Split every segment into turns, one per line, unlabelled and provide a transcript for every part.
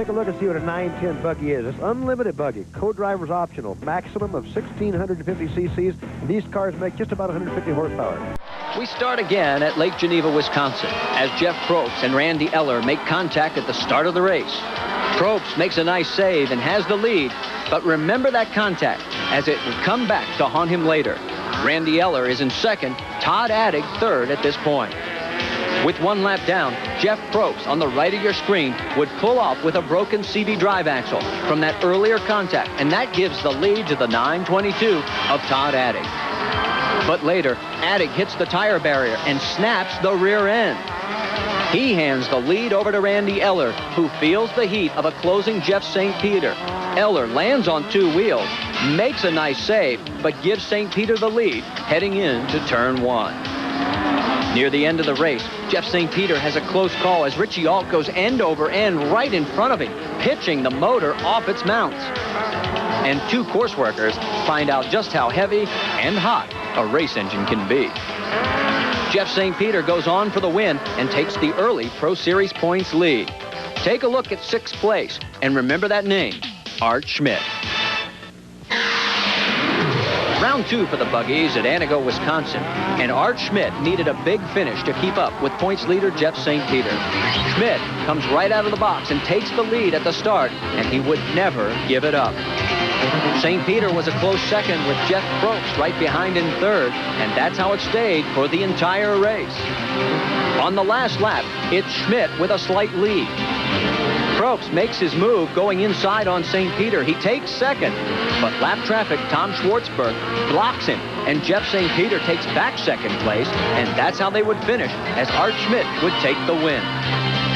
take a look and see what a 910 buggy is. It's unlimited buggy, co-driver's optional, maximum of 1,650 cc's. These cars make just about 150 horsepower.
We start again at Lake Geneva, Wisconsin, as Jeff Probst and Randy Eller make contact at the start of the race. Probst makes a nice save and has the lead, but remember that contact, as it will come back to haunt him later. Randy Eller is in second, Todd Attig third at this point. With 1 lap down, Jeff Probst on the right of your screen would pull off with a broken CV drive axle from that earlier contact, and that gives the lead to the 922 of Todd Attig. But later, Attig hits the tire barrier and snaps the rear end. He hands the lead over to Randy Eller, who feels the heat of a closing Jeff St. Peter. Eller lands on 2 wheels, makes a nice save, but gives St. Peter the lead heading into turn 1. Near the end of the race, Jeff St. Peter has a close call as Richie Ault goes end over end right in front of him, pitching the motor off its mounts. And 2 course workers find out just how heavy and hot a race engine can be. Jeff St. Peter goes on for the win and takes the early Pro Series points lead. Take a look at 6th place and remember that name, Art Schmidt. Round 2 for the buggies at Antigo, Wisconsin, and Art Schmidt needed a big finish to keep up with points leader Jeff St. Peter. Schmidt comes right out of the box and takes the lead at the start, and he would never give it up. St. Peter was a close second with Jeff Probst right behind in third, and that's how it stayed for the entire race. On the last lap, it's Schmidt with a slight lead. Probst makes his move going inside on St. Peter. He takes second, but lap traffic Tom Schwartzburg blocks him, and Jeff St. Peter takes back second place, and that's how they would finish, as Art Schmidt would take the win.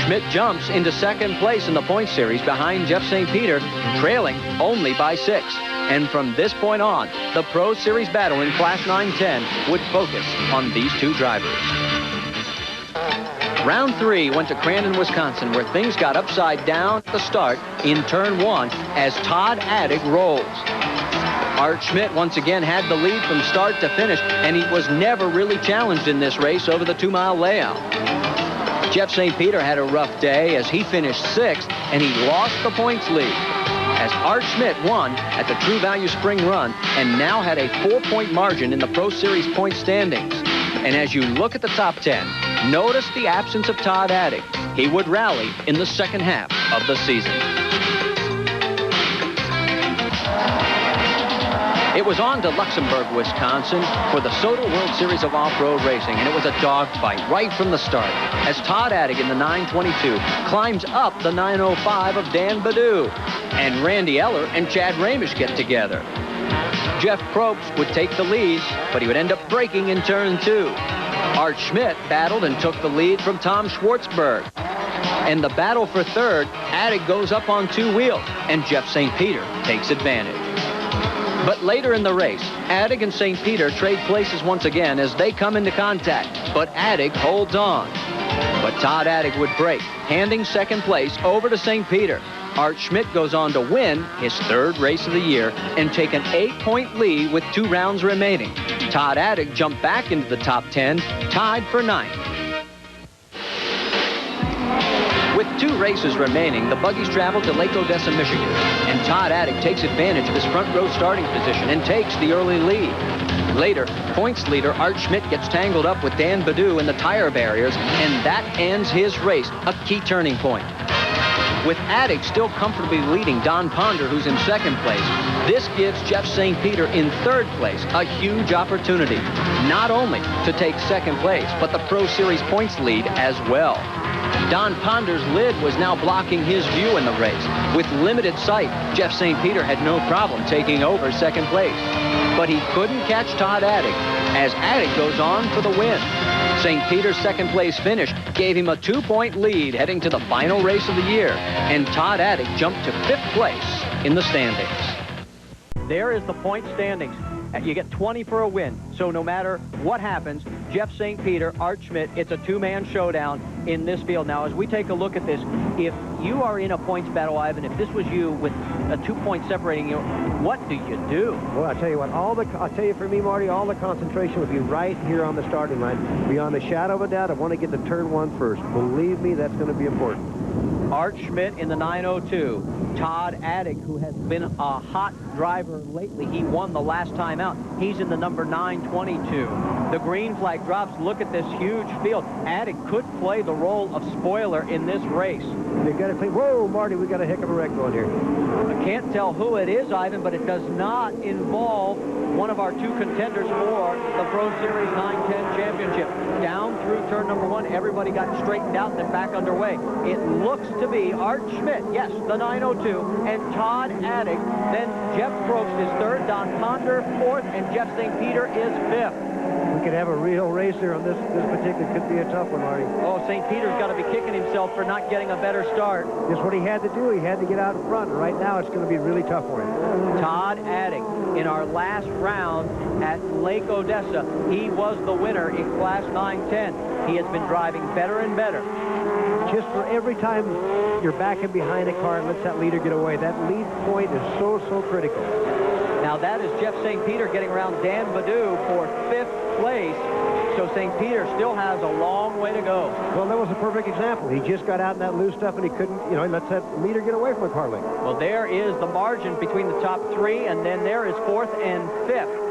Schmidt jumps into second place in the point series behind Jeff St. Peter, trailing only by 6. And from this point on, the Pro Series battle in Class 910 would focus on these 2 drivers. Round 3 went to Crandon, Wisconsin, where things got upside down at the start in turn 1 as Todd Attig rolls. Art Schmidt once again had the lead from start to finish, and he was never really challenged in this race over the 2-mile layout. Jeff St. Peter had a rough day as he finished 6th, and he lost the points lead. As Art Schmidt won at the True Value Spring Run and now had a 4-point margin in the Pro Series point standings. And as you look at the top 10, notice the absence of Todd Attig. He would rally in the second half of the season. It was on to Luxembourg, Wisconsin for the Soda World Series of Off-Road Racing, and it was a dogfight right from the start as Todd Attig in the 922 climbs up the 905 of Dan BAUDOUX, and Randy Eller and Chad Ramish get together. Jeff Probst would take the lead, but he would end up breaking in turn 2. Art Schmidt battled and took the lead from Tom Schwartzburg. And the battle for third, Attig goes up on 2 wheels, and Jeff St. Peter takes advantage. But later in the race, Attig and St. Peter trade places once again as they come into contact, but Attig holds on. But Todd Attig would break, handing second place over to St. Peter. Art Schmidt goes on to win his 3rd race of the year and take an 8-point lead with 2 rounds remaining. Todd Attig jumped back into the top 10, tied for 9th. With 2 races remaining, the buggies travel to Lake Odessa, Michigan, and Todd Attig takes advantage of his front row starting position and takes the early lead. Later, points leader Art Schmidt gets tangled up with Dan BAUDOUX in the tire barriers, and that ends his race, a key turning point. With Attig still comfortably leading Don Ponder, who's in 2nd place, this gives Jeff St. Peter in 3rd place a huge opportunity, not only to take 2nd place, but the Pro Series points lead as well. Don Ponder's lid was now blocking his view in the race. With limited sight, Jeff St. Peter had no problem taking over 2nd place. But he couldn't catch Todd Attig, as Attig goes on for the win. St. Peter's 2nd place finish gave him a 2-point lead heading to the final race of the year, and Todd Attig jumped to 5th place in the standings. There is the point standings. You get 20 for a win. So no matter what happens, Jeff St. Peter, Art Schmidt, it's a 2-man showdown in this field. Now, as we take a look at this, if you are in a points battle, Ivan, if this was you with a 2-point separating you, what do you do?
Well, I'll tell you what, I'll tell you for me, Marty, all the concentration would be right here on the starting line. Beyond the shadow of a doubt, I want to get to turn 1 first. Believe me, that's going to be important.
Art Schmidt in the 902. Todd Attig, who has been a hot driver lately. He won the last time out. He's in the number 922. The green flag drops. Look at this huge field. Attig could play the role of spoiler in this race.
They've got to play. Whoa, Marty, we got a heck of a wreck going here.
I can't tell who it is, Ivan, but it does not involve one of our two contenders for the Pro Series 910 Championship. Down through turn number 1, everybody got straightened out and then back underway. It looks to be Art Schmidt, yes, the 902, and Todd Attig. Then Jeff Probst is third, Don Ponder fourth, and Jeff St. Peter is fifth.
We could have a real racer on this particular. Could be a tough one, Marty.
Oh, St. Peter's got to be kicking himself for not getting a better start.
Just what he had to do. He had to get out in front. And right now, it's going to be really tough for him.
Todd Attig, in our last round at Lake Odessa, he was the winner in Class 910. He has been driving better and better.
Just for every time you're backing behind a car and lets that leader get away, that lead point is so critical.
Now that is Jeff St. Peter getting around Dan BAUDOUX for 5th place. So St. Peter still has a long way to go.
Well, that was a perfect example. He just got out in that loose stuff and he couldn't, he lets that leader get away from a car link.
Well, there is the margin between the top 3, and then there is 4th and 5th.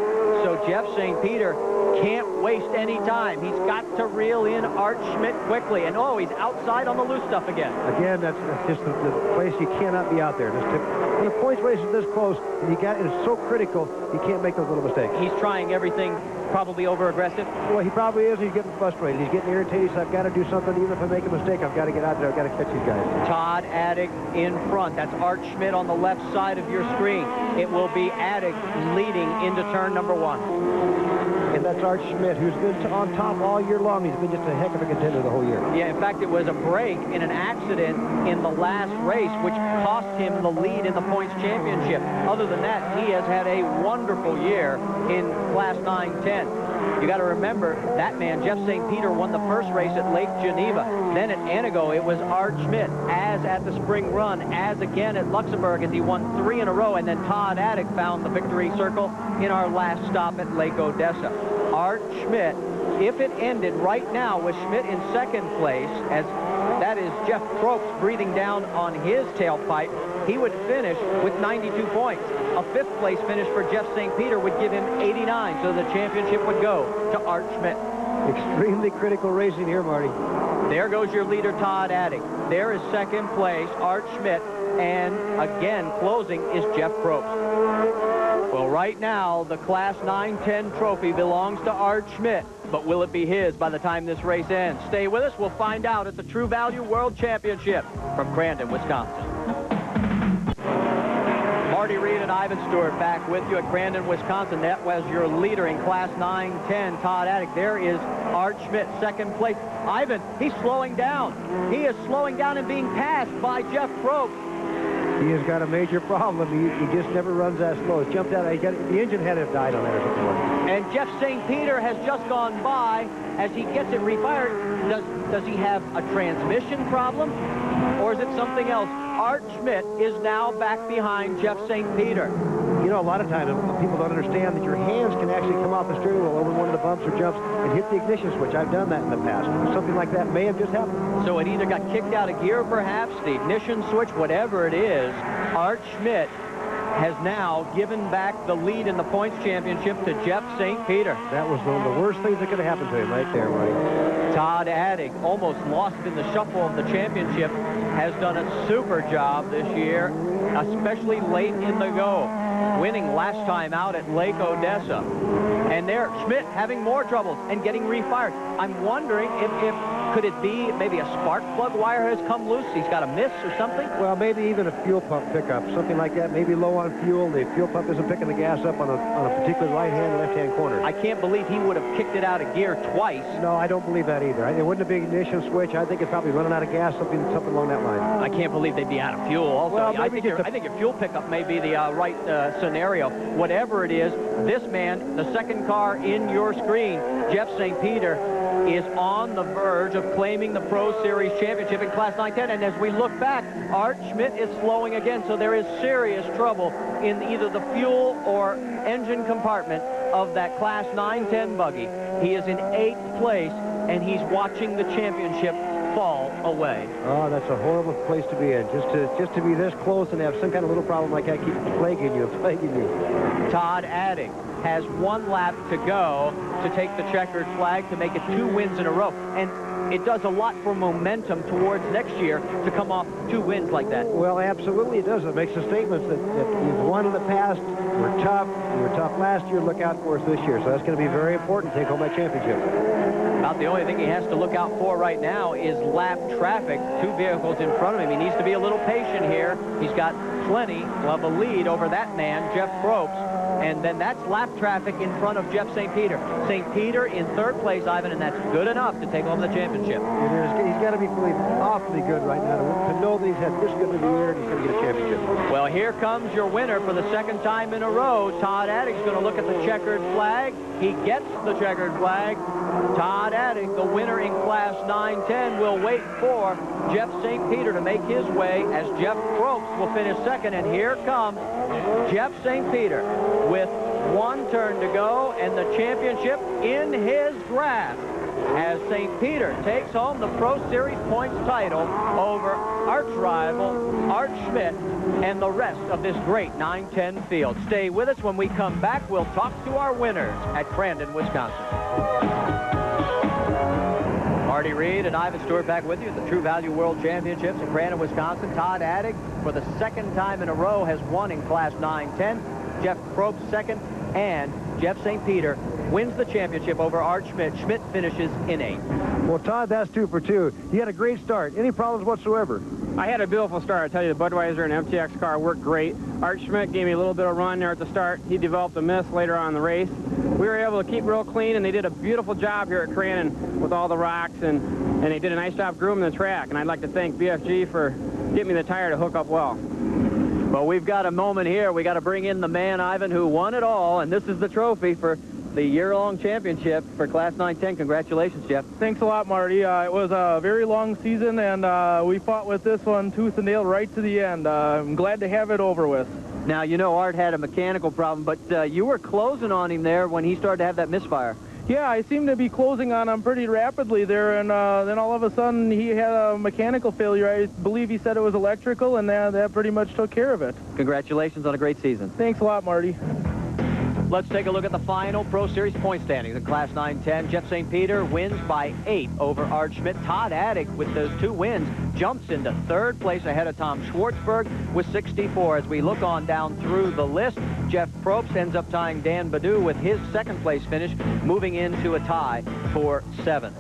So Jeff St. Peter can't waste any time. He's got to reel in Art Schmidt quickly. And oh, he's outside on the loose stuff again.
Again, that's just the place you cannot be out there. When the points race is this close, and it's so critical, you can't make those little mistakes.
He's trying everything, probably over-aggressive.
Well, he probably is. He's getting frustrated. He's getting irritated. So I've got to do something. Even if I make a mistake, I've got to get out there. I've got to catch these guys.
Todd Attig in front. That's Art Schmidt on the left side of your screen. It will be Attig leading into turn number 1.
And that's Art Schmidt, who's been on top all year long. He's been just a heck of a contender the whole year.
Yeah, in fact, it was a break in an accident in the last race, which cost him the lead in the points championship. Other than that, he has had a wonderful year in Class 910. You got to remember, that man, Jeff St. Peter, won the first race at Lake Geneva. Then at Anago, it was Art Schmidt, as at the spring run, as again at Luxembourg, as he won 3 in a row. And then Todd Attig found the victory circle in our last stop at Lake Odessa. Art Schmidt, if it ended right now with Schmidt in 2nd place, as that is Jeff Probst breathing down on his tailpipe, he would finish with 92 points. A 5th place finish for Jeff St. Peter would give him 89, so the championship would go to Art Schmidt.
Extremely critical racing here, Marty.
There goes your leader, Todd Attig. There is 2nd place, Art Schmidt, and again, closing is Jeff Probst. Well, right now, the Class 910 trophy belongs to Art Schmidt, but will it be his by the time this race ends? Stay with us. We'll find out at the True Value World Championship from Crandon, Wisconsin. Marty Reed and Ivan Stewart back with you at Crandon, Wisconsin. That was your leader in Class 910, Todd Attig. There is Art Schmidt, 2nd place. Ivan, he's slowing down. He is slowing down and being passed by Jeff Probst.
He has got a major problem. He just never runs that slow. He's jumped out. The engine had to have died on there or something.
And Jeff St. Peter has just gone by as he gets it refired. Does he have a transmission problem, or is it something else? Art Schmidt is now back behind Jeff St. Peter.
A lot of times people don't understand that your hands can actually come off the steering wheel over one of the bumps or jumps and hit the ignition switch. I've done that in the past. Something like that may have just happened.
So it either got kicked out of gear, perhaps, the ignition switch, whatever it is. Art Schmidt has now given back the lead in the points championship to Jeff St. Peter.
That was one of the worst things that could have happened to him right there, Marty.
Todd Attig, almost lost in the shuffle of the championship, has done a super job this year, especially late in the go, winning last time out at Lake Odessa. And there, Schmidt having more troubles and getting refired. I'm wondering if could it be maybe a spark plug wire has come loose? He's got a miss or something?
Well, maybe even a fuel pump pickup, something like that. Maybe low on fuel. The fuel pump isn't picking the gas up on a particular right-hand or left-hand corner.
I can't believe he would have kicked it out of gear twice.
No, I don't believe that either. It wouldn't have been an ignition switch. I think it's probably running out of gas, something along that line.
I can't believe they'd be out of fuel. Also,
well,
I think your fuel pickup may be the right scenario. Whatever it is, this man, the 2nd car in your screen, Jeff St. Peter, is on the verge of claiming the Pro Series championship in Class 910. And as we look back, Art Schmidt is slowing again, so there is serious trouble in either the fuel or engine compartment of that Class 910 buggy. He is in 8th place, and he's watching the championship fall away.
Oh, that's a horrible place to be in. Just to be this close and have some kind of little problem like that keep plaguing you.
Todd ATTIG has 1 lap to go to take the checkered flag to make it 2 wins in a row. And it does a lot for momentum towards next year to come off 2 wins like that.
Well, absolutely it does. It makes a statement that you've won in the past. We're tough. We were tough last year. Look out for us this year. So that's going to be very important to take home that championship.
About the only thing he has to look out for right now is lap traffic. 2 vehicles in front of him. He needs to be a little patient here. He's got plenty of a lead over that man, Jeff Probst. And then that's lap traffic in front of Jeff St. Peter. St. Peter in 3rd place, Ivan, and that's good enough to take home the championship.
It is. He's got to be feeling awfully good right now to know that he's had this good of a year and he's going to get a championship.
Well, here comes your winner for the 2nd time in a row. Todd ATTIG's going to look at the checkered flag. He gets the checkered flag. Todd ATTIG, the winner in Class 910, will wait for Jeff St. Peter to make his way as Jeff Probst will finish 2nd. And here comes Jeff St. Peter with 1 turn to go and the championship in his grasp as St. Peter takes home the Pro Series points title over arch rival Art Schmidt and the rest of this great 910 field. Stay with us. When we come back, we'll talk to our winners at Crandon, Wisconsin. Marty Reed and Ivan Stewart back with you at the True Value World Championships in Crandon, Wisconsin. Todd ATTIG, for the 2nd time in a row, has won in Class 910. Jeff Probst 2nd, and Jeff St. Peter wins the championship over Art Schmidt. Schmidt finishes in 8th.
Well, Todd, that's 2 for 2. You had a great start. Any problems whatsoever?
I had a beautiful start. I tell you, the Budweiser and MTX car worked great. Art Schmidt gave me a little bit of run there at the start. He developed a miss later on in the race. We were able to keep real clean, and they did a beautiful job here at Crandon with all the rocks, and they did a nice job grooming the track. And I'd like to thank BFG for getting me the tire to hook up well.
Well, we've got a moment here. We got to bring in the man, Ivan, who won it all, and this is the trophy for the year-long championship for Class 910. Congratulations, Jeff.
Thanks a lot, Marty. It was a very long season, and we fought with this one tooth and nail right to the end. I'm glad to have it over with.
Now, you know Art had a mechanical problem, but you were closing on him there when he started to have that misfire.
Yeah, I seemed to be closing on him pretty rapidly there, and then all of a sudden he had a mechanical failure. I believe he said it was electrical, and that pretty much took care of it.
Congratulations on a great season.
Thanks a lot, Marty.
Let's take a look at the final Pro Series point standings in Class 910. Jeff St. Peter wins by 8 over Art Schmidt. Todd ATTIG, with those 2 wins, jumps into 3rd place ahead of Tom SCHWARTZBURG with 64. As we look on down through the list, Jeff Probst ends up tying Dan BAUDOUX with his 2nd place finish, moving into a tie for 7th.